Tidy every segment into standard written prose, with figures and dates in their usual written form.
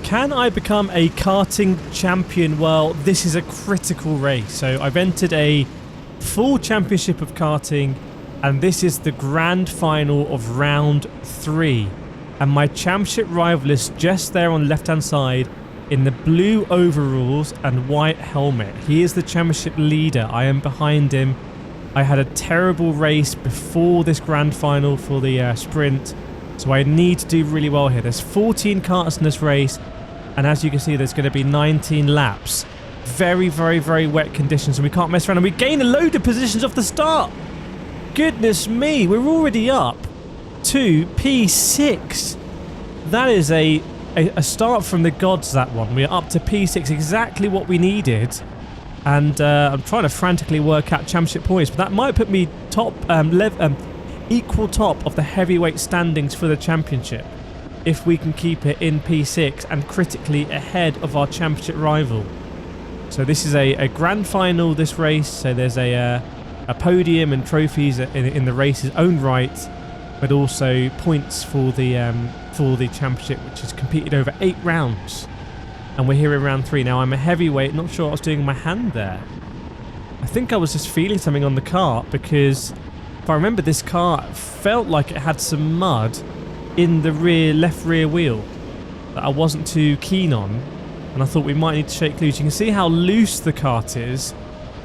Can I become a karting champion? Well, this is a critical race. So I've entered a full championship of karting, and this is the grand final of round 3. And my championship rival is just there on the left-hand side in the blue overalls and white helmet. He is the championship leader. I am behind him. I had a terrible race before this grand final for the sprint, so I need to do really well here. There's 14 karts in this race, and as you can see, there's going to be 19 laps. Very, very, very wet conditions, and we can't mess around. And we gain a load of positions off the start. Goodness me, we're already up to P6. That is a start from the gods, that one. We're up to P6, exactly what we needed. And I'm trying to frantically work out championship points, but that might put me top, equal top of the heavyweight standings for the championship if we can keep it in P6 and critically ahead of our championship rival. So this is a grand final, this race. So there's a podium and trophies in the race's own right, but also points for the championship, which is competed over 8 rounds. And we're here in round 3 now. I'm a heavyweight. Not sure what I was doing with my hand there. I think I was just feeling something on the cart, because if I remember, this cart felt like it had some mud in the left rear wheel that I wasn't too keen on, and I thought we might need to shake loose. You can see how loose the cart is.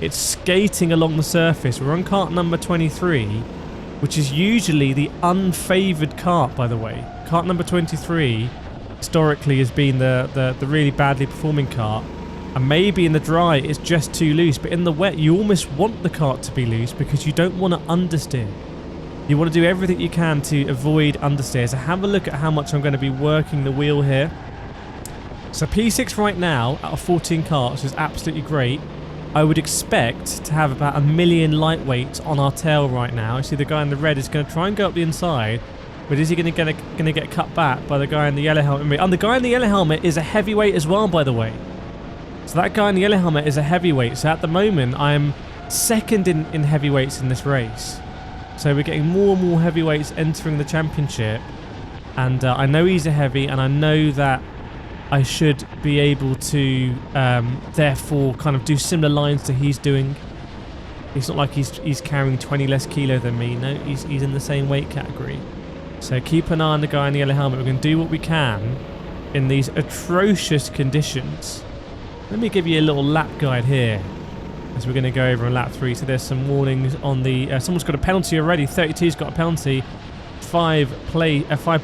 It's skating along the surface. We're on cart number 23, which is usually the unfavoured cart, by the way. Cart number 23 historically has been the really badly performing cart, and maybe in the dry it's just too loose, but in the wet you almost want the cart to be loose because you don't want to understeer. You want to do everything you can to avoid understeer. So have a look at how much I'm going to be working the wheel here. So P6 right now out of 14 carts is absolutely great. I would expect to have about 1 million lightweights on our tail right now. You see the guy in the red is going to try and go up the inside, but is he going to get cut back by the guy in the yellow helmet? And the guy in the yellow helmet is a heavyweight as well, by the way. So that guy in the yellow helmet is a heavyweight. So at the moment, I'm second in heavyweights in this race. So we're getting more and more heavyweights entering the championship. And I know he's a heavy, and I know that I should be able to, therefore, kind of do similar lines to he's doing. It's not like he's carrying 20 less kilo than me. No, he's in the same weight category. So keep an eye on the guy in the yellow helmet. We're going to do what we can in these atrocious conditions. Let me give you a little lap guide here as we're going to go over on lap 3. So there's some warnings on the... someone's got a penalty already. 32's got a penalty. 5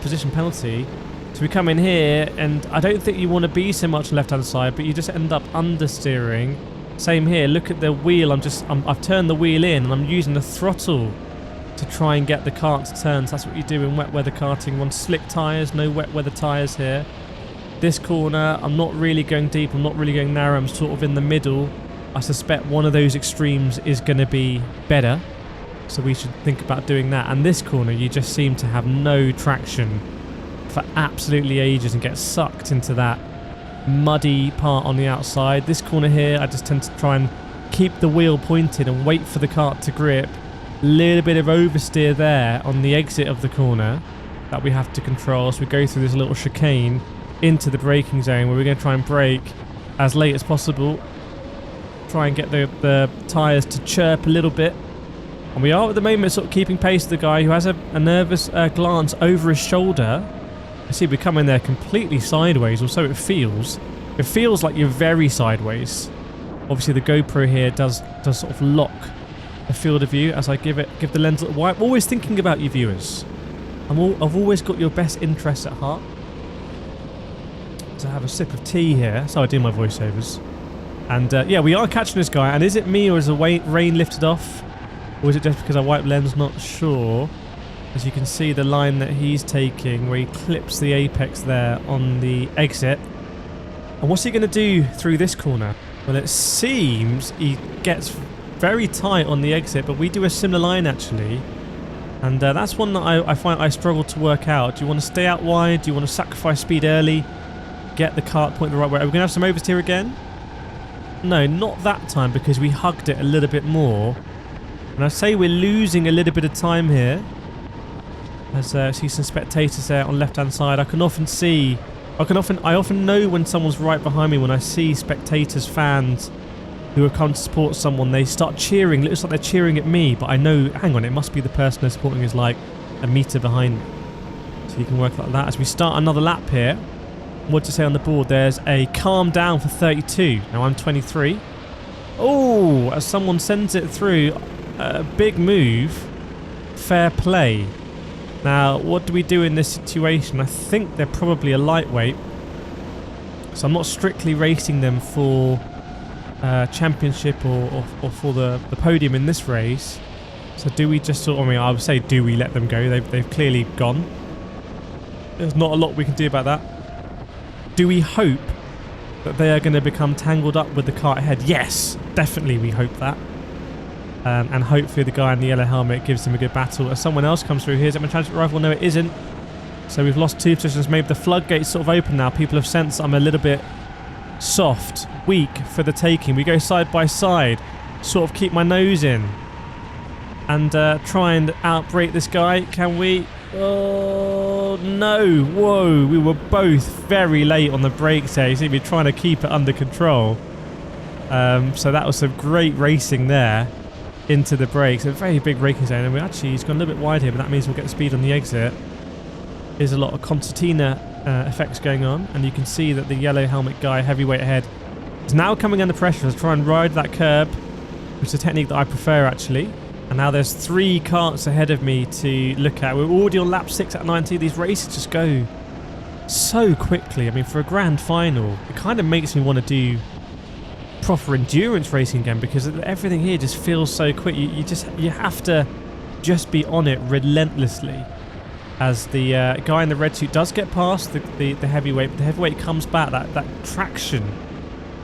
position penalty. So we come in here, and I don't think you want to be so much left-hand side, but you just end up understeering. Same here. Look at the wheel. I've turned the wheel in, and I'm using the throttle to try and get the cart to turn. So that's what you do in wet weather karting. On slick tyres, no wet weather tyres here. This corner, I'm not really going deep, I'm not really going narrow, I'm sort of in the middle. I suspect one of those extremes is going to be better, so we should think about doing that. And this corner, you just seem to have no traction for absolutely ages and get sucked into that muddy part on the outside. This corner here, I just tend to try and keep the wheel pointed and wait for the cart to grip. Little bit of oversteer there on the exit of the corner that we have to control. So we go through this little chicane into the braking zone where we're going to try and brake as late as possible. Try and get the tyres to chirp a little bit. And we are at the moment sort of keeping pace with the guy who has a nervous glance over his shoulder. I see we're coming there completely sideways, or so it feels. It feels like you're very sideways. Obviously the GoPro here does sort of lock the field of view as I give the lens a little wide. I'm always thinking about you viewers. I've always got your best interests at heart. So I have a sip of tea here. That's how I do my voiceovers. And yeah, we are catching this guy. And is it me, or is the rain lifted off? Or is it just because I wiped lens? Not sure. As you can see the line that he's taking, where he clips the apex there on the exit. And what's he going to do through this corner? Well, it seems he gets very tight on the exit, but we do a similar line actually. And that's one that I find I struggle to work out. Do you want to stay out wide? Do you want to sacrifice speed early? Get the cart point the right way? Are we going to have some oversteer again? No, not that time, because we hugged it a little bit more. And I say we're losing a little bit of time here. As I see some spectators there on the left-hand side. I can often see I often know when someone's right behind me when I see spectators, fans who have come to support someone. They start cheering. It looks like they're cheering at me, but I know, hang on, it must be the person they're supporting is like a metre behind me. So you can work like that. As we start another lap here, what to say on the board? There's a calm down for 32. Now I'm 23. Oh, as someone sends it through, a big move. Fair play. Now, what do we do in this situation? I think they're probably a lightweight. So I'm not strictly racing them for championship or for the podium in this race. So do we just sort of, I mean, I would say do we let them go? They've clearly gone. There's not a lot we can do about that. Do we hope that they are going to become tangled up with the car ahead? Yes, definitely we hope that. And hopefully the guy in the yellow helmet gives them a good battle. As someone else comes through here, is it my transit rifle? No, it isn't. So we've lost 2 positions. Maybe the floodgate's sort of open now. People have sensed I'm a little bit soft, weak for the taking. We go side by side, sort of keep my nose in, and try and outbrake this guy. Can we? Oh no! Whoa! We were both very late on the brakes there. You see me trying to keep it under control. So that was some great racing there into the brakes. A very big braking zone, and we actually, he's gone a little bit wide here, but that means we'll get the speed on the exit. There's a lot of concertina effects going on, and you can see that the yellow helmet guy, heavyweight ahead, is now coming under pressure to try and ride that curb, which is a technique that I prefer actually. And now there's 3 carts ahead of me to look at. We're already on lap 6 at 90. These races just go so quickly. I mean, for a grand final, it kind of makes me want to do proper endurance racing again, because everything here just feels so quick. You have to just be on it relentlessly. As the guy in the red suit does get past the heavyweight, but the heavyweight comes back. That traction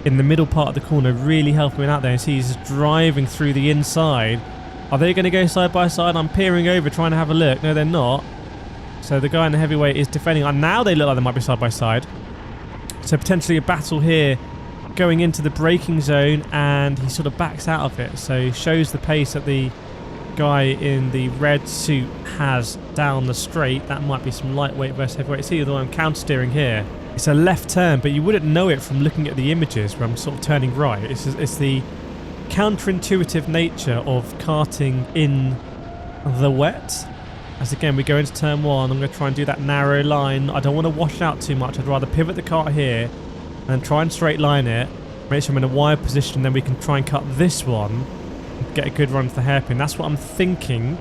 in the middle part of the corner really helped him out there. And see, he's just driving through the inside. Are they going to go side by side? I'm peering over trying to have a look. No, they're not. So the guy in the heavyweight is defending. And now they look like they might be side by side. So potentially a battle here going into the braking zone, and he sort of backs out of it. So shows the pace that the guy in the red suit has down the straight. That might be some lightweight versus heavyweight. See, although I'm counter steering here, it's a left turn, but you wouldn't know it from looking at the images where I'm sort of turning right. It's the counterintuitive nature of karting in the wet. As again we go into turn 1, I'm going to try and do that narrow line. I don't want to wash out too much. I'd rather pivot the car here and try and straight line it, make sure I'm in a wide position, then we can try and cut this one and get a good run for the hairpin. That's what I'm thinking,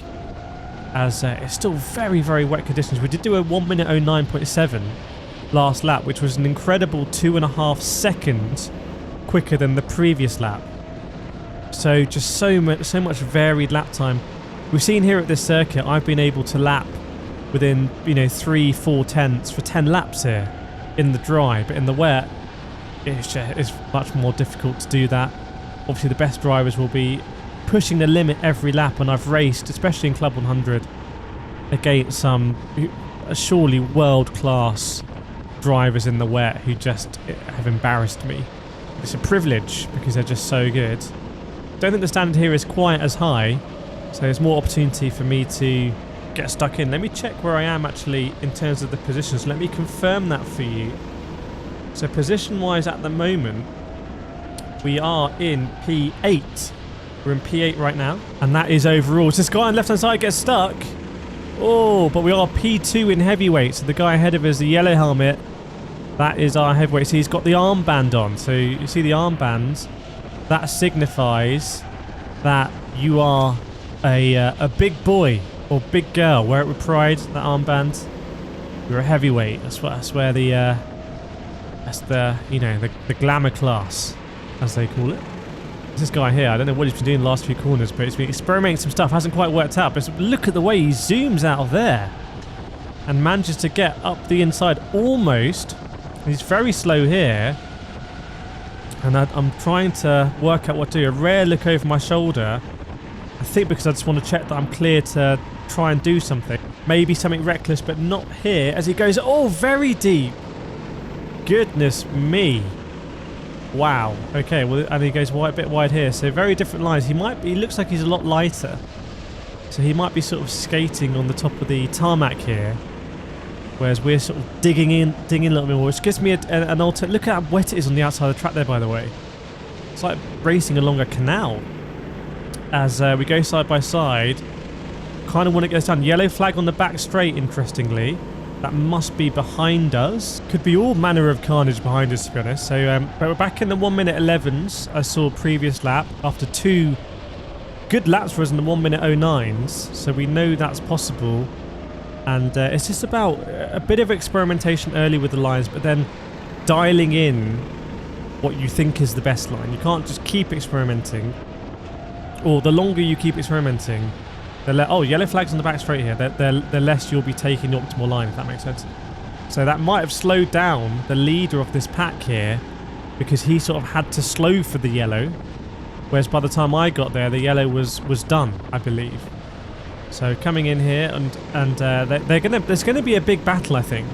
as it's still very, very wet conditions. We did do a 1 minute 09.7 last lap, which was an incredible 2.5 seconds quicker than the previous lap. So just so much varied lap time. We've seen here at this circuit, I've been able to lap within 3-4 tenths for 10 laps here in the dry, but in the wet it's much more difficult to do that. Obviously the best drivers will be pushing the limit every lap, and I've raced, especially in Club 100, against some surely world-class drivers in the wet who just have embarrassed me. It's a privilege because they're just so good. Don't think the standard here is quite as high, so there's more opportunity for me to get stuck in. Let me check where I am actually in terms of the positions. Let me confirm that for you. So position-wise at the moment, we are in P8. We're in P8 right now, and that is overall. So this guy on the left-hand side gets stuck. Oh, but we are P2 in heavyweight. So the guy ahead of us, the yellow helmet, that is our heavyweight. So he's got the armband on. So you see the armbands. That signifies that you are a big boy or big girl. Wear it with pride, that armband. You're a heavyweight. That's where the the glamour class, as they call it. This guy here, I don't know what he's been doing the last few corners, but he's been experimenting some stuff. Hasn't quite worked out, but look at the way he zooms out of there and manages to get up the inside almost. He's very slow here, and I'm trying to work out what to do. A rare look over my shoulder, I think, because I just want to check that I'm clear to try and do something. Maybe something reckless, but not here, as he goes, oh, very deep. Goodness me. Wow. Okay, well, and he goes a bit wide here, so very different lines. He looks like he's a lot lighter, so he might be sort of skating on the top of the tarmac here. Whereas we're sort of digging in a little bit more, which gives me an alternate. Look at how wet it is on the outside of the track there, by the way. It's like racing along a canal. As we go side by side, kind of want to get this done. Yellow flag on the back straight, interestingly. That must be behind us. Could be all manner of carnage behind us, to be honest. So, but we're back in the 1:11s. I saw previous lap after 2 good laps for us in the 1:09s. So we know that's possible. And it's just about a bit of experimentation early with the lines, but then dialing in what you think is the best line. You can't just keep experimenting. Or the longer you keep experimenting, yellow flags on the back straight here. The less you'll be taking the optimal line, if that makes sense. So that might have slowed down the leader of this pack here, because he sort of had to slow for the yellow, whereas by the time I got there, the yellow was done, I believe. So coming in here, and there's gonna be a big battle, I think,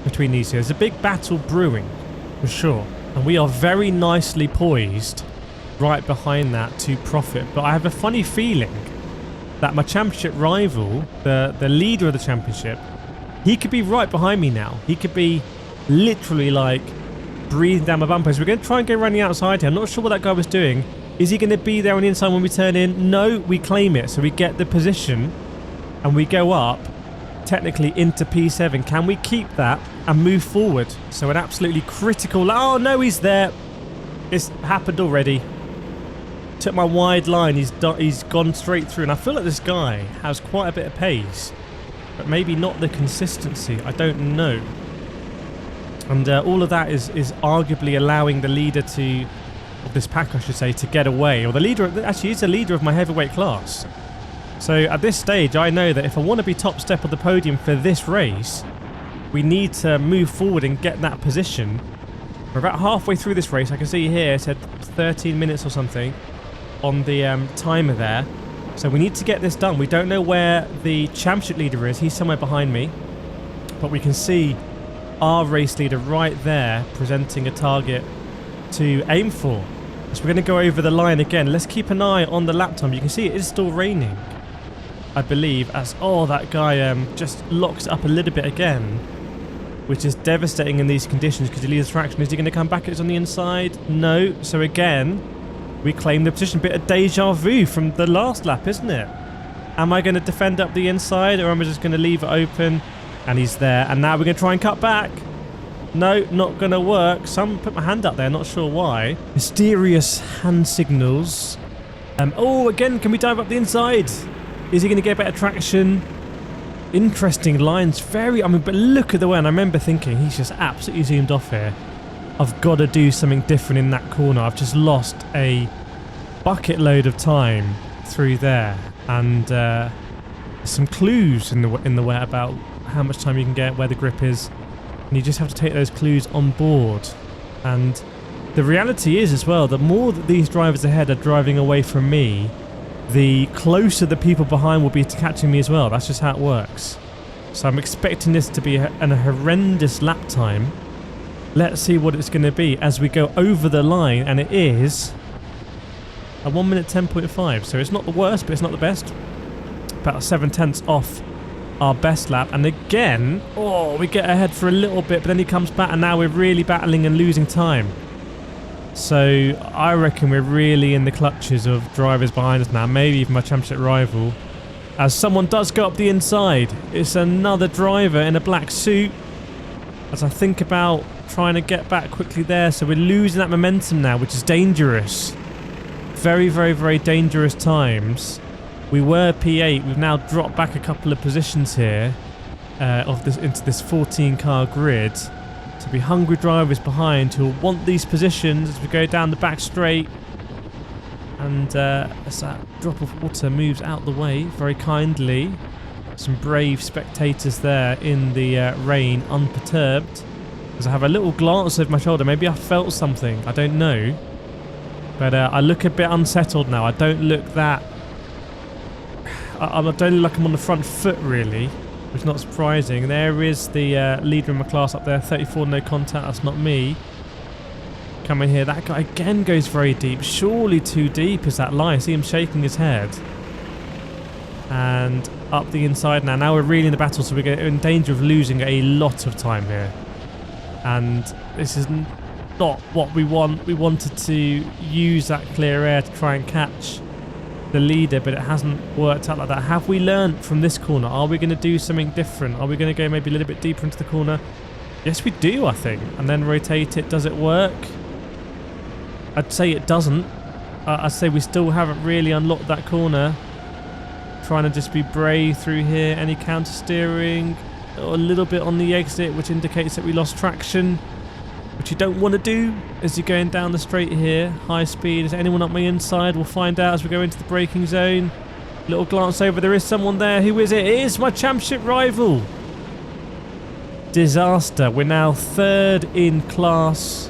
between these two. There's a big battle brewing, for sure, and we are very nicely poised right behind that to profit. But I have a funny feeling that my championship rival, the leader of the championship, he could be right behind me now. He could be literally like breathing down my bumper. So we're going to try and go around the outside here. I'm not sure what that guy was doing. Is he going to be there on the inside when we turn in? No, we claim it. So we get the position and we go up technically into P7. Can we keep that and move forward? So an absolutely critical... Oh, no, he's there. It's happened already. Took my wide line. He's gone straight through. And I feel like this guy has quite a bit of pace, but maybe not the consistency. I don't know. And all of that is arguably allowing the leader of this pack, I should say, to get away. Or the leader, actually, he's the leader of my heavyweight class. So at this stage, I know that if I want to be top step of the podium for this race, we need to move forward and get that position. We're about halfway through this race. I can see here it said 13 minutes or something on the timer there. So we need to get this done. We don't know where the championship leader is. He's somewhere behind me. But we can see our race leader right there presenting a target to aim for. So we're going to go over the line again. Let's keep an eye on the lap time. You can see it is still raining, I believe, as that guy just locks up a little bit again, which is devastating in these conditions because he leaves traction. Is he going to come back? It's on the inside. No. So again, we claim the position. Bit of deja vu from the last lap, isn't it? Am I going to defend up the inside, or am I just going to leave it open? And he's there. And now we're going to try and cut back. No, not going to work. Some put my hand up there, not sure why. Mysterious hand signals. Again, can we dive up the inside? Is he going to get better traction? Interesting lines. But look at the way. And I remember thinking, he's just absolutely zoomed off here. I've got to do something different in that corner. I've just lost a bucket load of time through there. And some clues in the way about how much time you can get, where the grip is. And you just have to take those clues on board. And the reality is as well, the more that these drivers ahead are driving away from me, the closer the people behind will be to catching me as well. That's just how it works. So I'm expecting this to be a horrendous lap time. Let's see what it's going to be as we go over the line. And it is a 1 minute 10.5. So it's not the worst, but it's not the best. About 7/10 off our best lap. And again, we get ahead for a little bit, but then he comes back and now we're really battling and losing time. So I reckon we're really in the clutches of drivers behind us now, maybe even my championship rival. As someone does go up the inside, it's another driver in a black suit. As I think about trying to get back quickly there, so we're losing that momentum now, which is dangerous. Very, very, very dangerous times. We were P8. We've now dropped back a couple of positions here into this 14-car grid. To be hungry drivers behind who will want these positions as we go down the back straight. And as that drop of water moves out the way very kindly. Some brave spectators there in the rain, unperturbed. As I have a little glance over my shoulder. Maybe I felt something. I don't know. But I look a bit unsettled now. I don't look that... I don't look like I'm on the front foot, really, which is not surprising. There is the leader in my class up there, 34, no contact, that's not me. Coming here, that guy again goes very deep. Surely too deep is that line. I see him shaking his head. And up the inside now. Now we're really in the battle, so we're in danger of losing a lot of time here. And this is not what we want. We wanted to use that clear air to try and catch the leader, but it hasn't worked out like that. Have we learned from this corner? Are we going to do something different? Are we going to go maybe a little bit deeper into the corner? Yes, we do, I think. And then rotate it. Does it work? I'd say it doesn't. I'd say we still haven't really unlocked that corner. Trying to just be brave through here. Any counter steering? A little bit on the exit, which indicates that we lost traction, which you don't want to do as you're going down the straight here. High speed. Is anyone up my inside? We'll find out as we go into the braking zone. Little glance over. There is someone there. Who is it? It is my championship rival. Disaster. We're now third in class.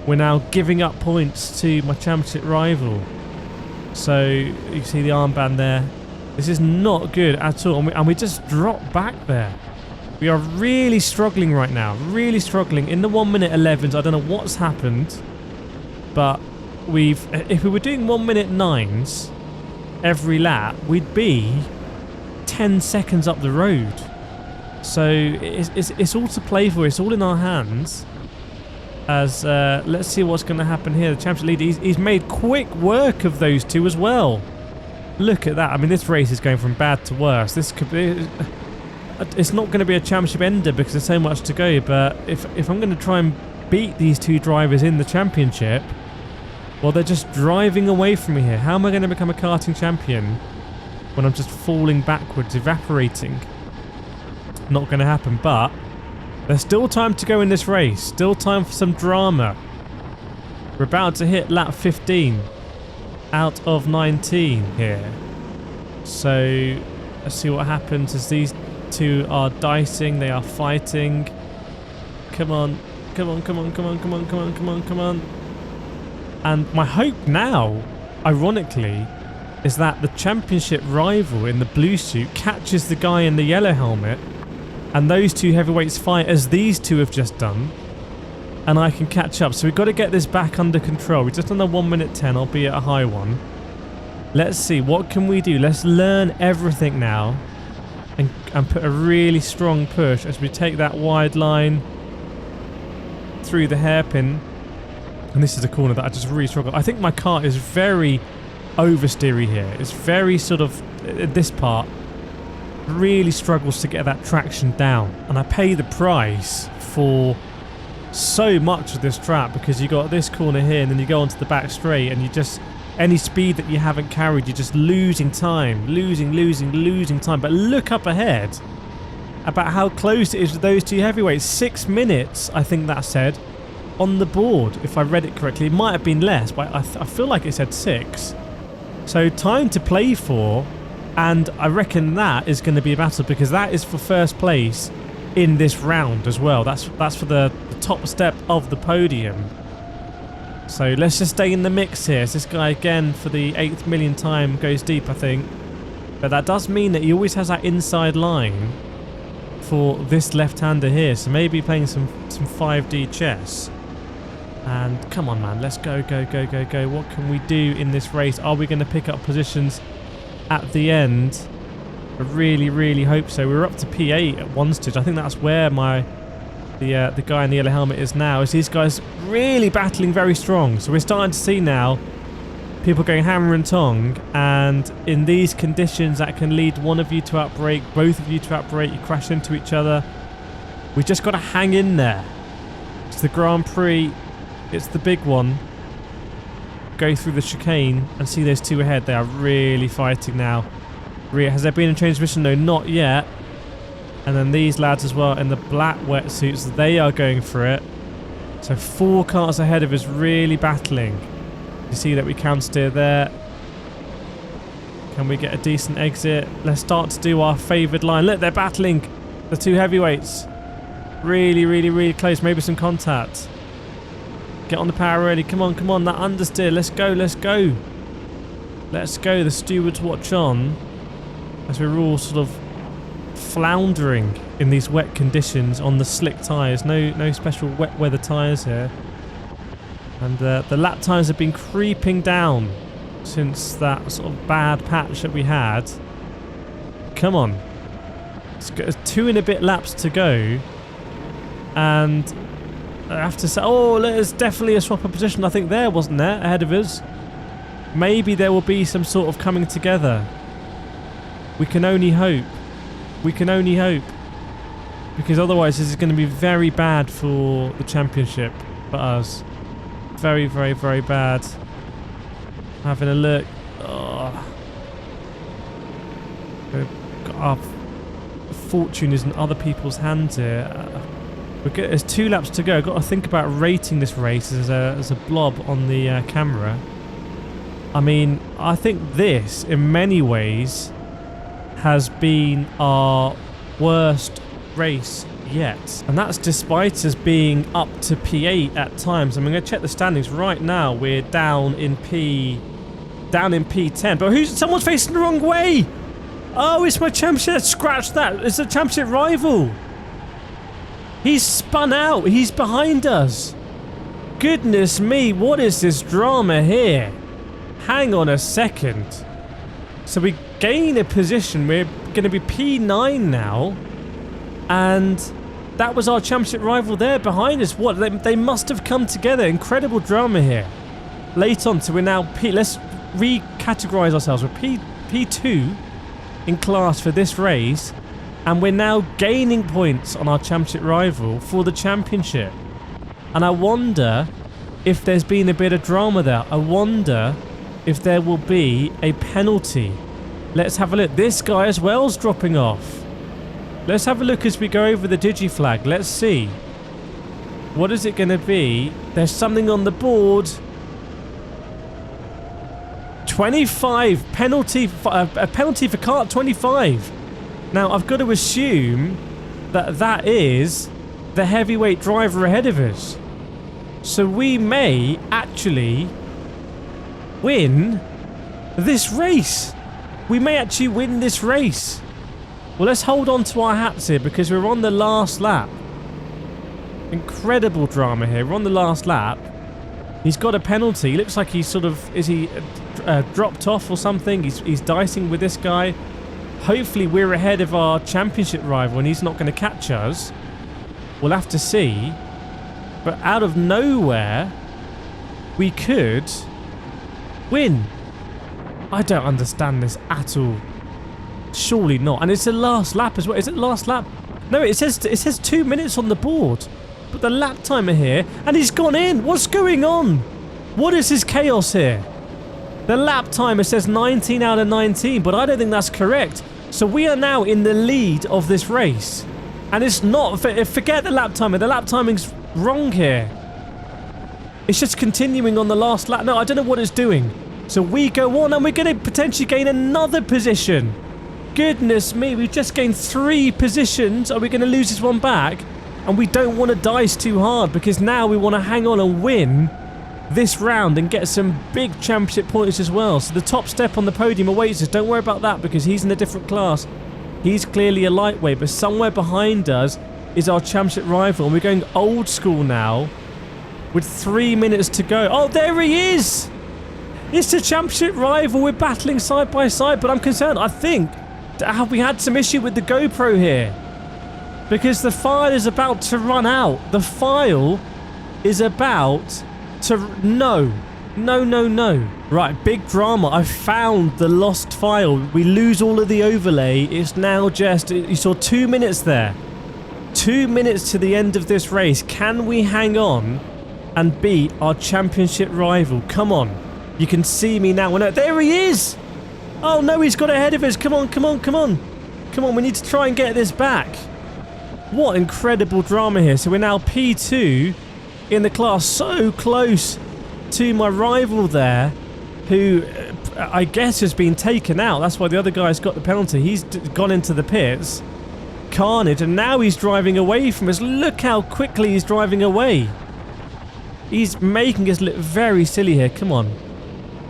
We're now giving up points to my championship rival. So you see the armband there. This is not good at all. And we just dropped back there. We are really struggling right now. Really struggling. In the 1 minute 11s, I don't know what's happened. But if we were doing 1 minute 9s every lap, we'd be 10 seconds up the road. So it's all to play for. It's all in our hands. As let's see what's going to happen here. The championship leader, he's made quick work of those two as well. Look at that. I mean, this race is going from bad to worse. This could be... It's not going to be a championship ender because there's so much to go. But if I'm going to try and beat these two drivers in the championship, well, they're just driving away from me here. How am I going to become a karting champion when I'm just falling backwards, evaporating? Not going to happen, but there's still time to go in this race. Still time for some drama. We're about to hit lap 15 out of 19 here. So let's see what happens as these two are dicing. They are fighting. Come on. Come on, come on, come on, come on, come on, come on, come on. And my hope now, ironically, is that the championship rival in the blue suit catches the guy in the yellow helmet, and those two heavyweights fight as these two have just done, and I can catch up. So we've got to get this back under control. We've just done a 1 minute 10, albeit a high one. Let's see, what can we do? Let's learn everything now and put a really strong push as we take that wide line through the hairpin. And this is a corner that I just really struggle. I think my car is very oversteery here. It's very sort of, this part really struggles to get that traction down. And I pay the price for so much of this track because you got this corner here and then you go onto the back straight and you just, any speed that you haven't carried, you're just losing time. Losing time. But look up ahead about how close it is to those two heavyweights. 6 minutes, I think that said, on the board, if I read it correctly. It might have been less, but I feel like it said 6. So time to play for, and I reckon that is going to be a battle because that is for first place in this round as well. That's for the top step of the podium. So let's just stay in the mix here. So this guy again for the 8th million time goes deep, I think. But that does mean that he always has that inside line for this left-hander here. So maybe playing some 5D chess. And come on, man, let's go. What can we do in this race? Are we going to pick up positions at the end? I really hope so. We were up to P8 at one stage. I think that's where the guy in the yellow helmet is now. Is these guys really battling very strong? So we're starting to see now people going hammer and tong, and in these conditions that can lead one of you to outbrake, both of you to outbrake. You crash into each other. We just got to hang in there. It's the Grand Prix. It's the big one. Go through the chicane and see those two ahead. They are really fighting now. Has there been a transmission? No, not yet. And then these lads as well in the black wetsuits, they are going for it. So 4 cars ahead of us really battling. You see that we can steer there. Can we get a decent exit? Let's start to do our favoured line. Look, they're battling. The two heavyweights. Really close. Maybe some contact. Get on the power early. Come on. That understeer. Let's go. The stewards watch on as we're all sort of floundering in these wet conditions on the slick tyres. No special wet weather tyres here. And the lap times have been creeping down since that sort of bad patch that we had. Come on. It's got 2 and a bit laps to go. And I have to say, oh, there's definitely a swap of position, I think there, wasn't there, ahead of us? Maybe there will be some sort of coming together. We can only hope. We can only hope. Because otherwise this is going to be very bad for the championship for us. Very, very, very bad. Having a look. Oh. Our fortune is in other people's hands here. There's 2 laps to go. I've got to think about rating this race as a blob on the camera. I mean, I think this, in many ways, has been our worst race yet. And that's despite us being up to P8 at times. I'm going to check the standings right now. We're down in P10. But someone's facing the wrong way! Oh, it's my championship. Scratch that. It's a championship rival. He's spun out. He's behind us. Goodness me, what is this drama here? Hang on a second. So we gain a position. We're going to be P9 now. And that was our championship rival there behind us. What? They must have come together. Incredible drama here. Late on, so we're now let's recategorize ourselves. We're P2 in class for this race. And we're now gaining points on our championship rival for the championship. And I wonder if there's been a bit of drama there. I wonder if there will be a penalty. Let's have a look. This guy as well is dropping off. Let's have a look as we go over the digi-flag. Let's see. What is it going to be? There's something on the board. 25 penalty. A penalty for kart 25. Now, I've got to assume that that is the heavyweight driver ahead of us. So we may actually win this race. We may actually win this race. Well, let's hold on to our hats here because we're on the last lap. Incredible drama here. We're on the last lap. He's got a penalty. Looks like he's sort of... Is he dropped off or something? He's dicing with this guy. Hopefully we're ahead of our championship rival and he's not going to catch us. We'll have to see. But out of nowhere, we could win. I don't understand this at all. Surely not. And it's the last lap as well. Is it the last lap? No, it says 2 minutes on the board. But the lap timer here, and he's gone in. What's going on? What is this chaos here? The lap timer says 19 out of 19, but I don't think that's correct. So we are now in the lead of this race. And it's not... Forget the lap timer. The lap timing's wrong here. It's just continuing on the last lap. No, I don't know what it's doing. So we go on and we're going to potentially gain another position. Goodness me, we've just gained 3 positions. Are we going to lose this one back? And we don't want to dice too hard because now we want to hang on and win this round and get some big championship points as well. So the top step on the podium awaits us. Don't worry about that because he's in a different class. He's clearly a lightweight, but somewhere behind us is our championship rival. And we're going old school now with 3 minutes to go. Oh, there he is! It's the championship rival. We're battling side by side, but I'm concerned. I think have we had some issue with the GoPro here? Because the file is about to run out. The file is about to... No. Right, big drama. I found the lost file. We lose all of the overlay. It's now just... You saw 2 minutes there. 2 minutes to the end of this race. Can we hang on and beat our championship rival? Come on. You can see me now. No, there he is! Oh no, he's got ahead of us. Come on. Come on, we need to try and get this back. What incredible drama here. So we're now P2 in the class, so close to my rival there, who I guess has been taken out. That's why the other guy's got the penalty. He's gone into the pits. Carnage, and now he's driving away from us. Look how quickly he's driving away. He's making us look very silly here. Come on.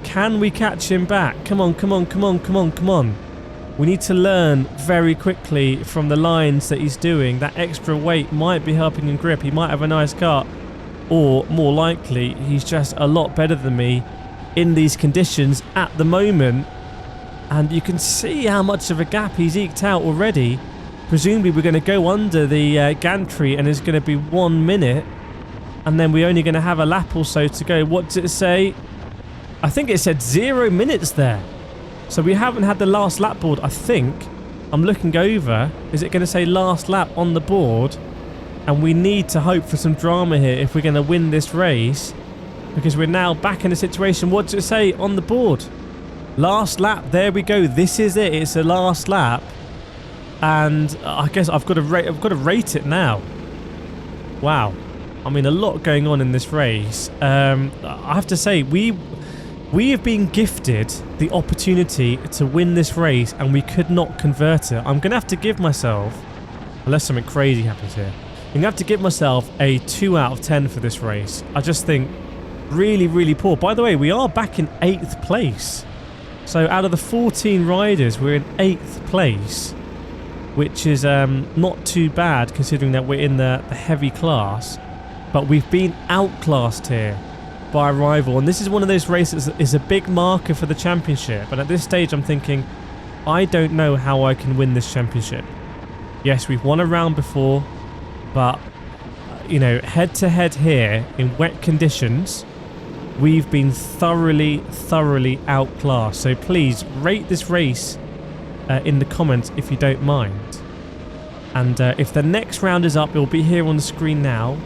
Can we catch him back? Come on. We need to learn very quickly from the lines that he's doing. That extra weight might be helping him grip. He might have a nice car. Or, more likely, he's just a lot better than me in these conditions at the moment. And you can see how much of a gap he's eked out already. Presumably we're going to go under the gantry and it's going to be 1 minute. And then we're only going to have a lap or so to go. What did it say? I think it said 0 minutes there. So we haven't had the last lap board, I think. I'm looking over. Is it going to say last lap on the board? And we need to hope for some drama here if we're going to win this race. Because we're now back in a situation. What does it say on the board? Last lap. There we go. This is it. It's the last lap. And I guess I've got to rate it now. Wow. I mean, a lot going on in this race. I have to say, we have been gifted the opportunity to win this race and we could not convert it. I'm going to have to give myself, unless something crazy happens here, I'm going to have to give myself a 2 out of 10 for this race. I just think really, really poor. By the way, we are back in 8th place. So out of the 14 riders, we're in 8th place, which is not too bad considering that we're in the heavy class. But we've been outclassed here by a rival. And this is one of those races that is a big marker for the championship. And at this stage, I'm thinking, I don't know how I can win this championship. Yes, we've won a round before. But, you know, head-to-head here in wet conditions, we've been thoroughly outclassed. So please rate this race in the comments if you don't mind. And if the next round is up, it will be here on the screen now.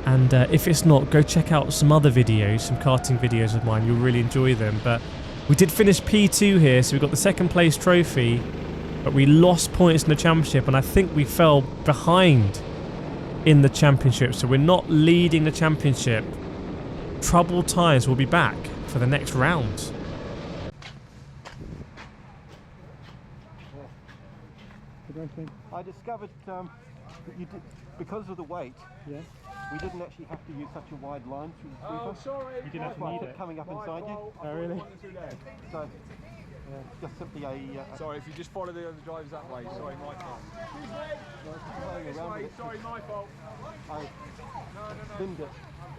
And if it's not, go check out some other videos, some karting videos of mine. You'll really enjoy them. But we did finish P2 here, so we got the 2nd place trophy. But we lost points in the championship, and I think we fell behind in the championship. So we're not leading the championship. Troubled Tyres will be back for the next round. I discovered that you did, because of the weight, Yes. we didn't actually have to use such a wide line through the sweeper. Oh, sorry. You didn't have to need it. Coming up inside you. Oh, really? So, just simply a Sorry, if you just follow the other drivers that way. Sorry, my fault. playing around with it. Sorry, my fault. I spimmed it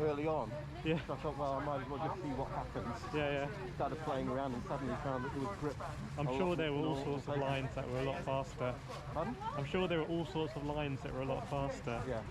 early on. Yeah. So I thought, well, I might as well just see what happens. Yeah. Started playing around and suddenly found that it would grip. I'm a sure lot there were all more sorts of than lines that were a lot faster. Pardon? I'm sure there were all sorts of lines that were a lot faster. Yeah.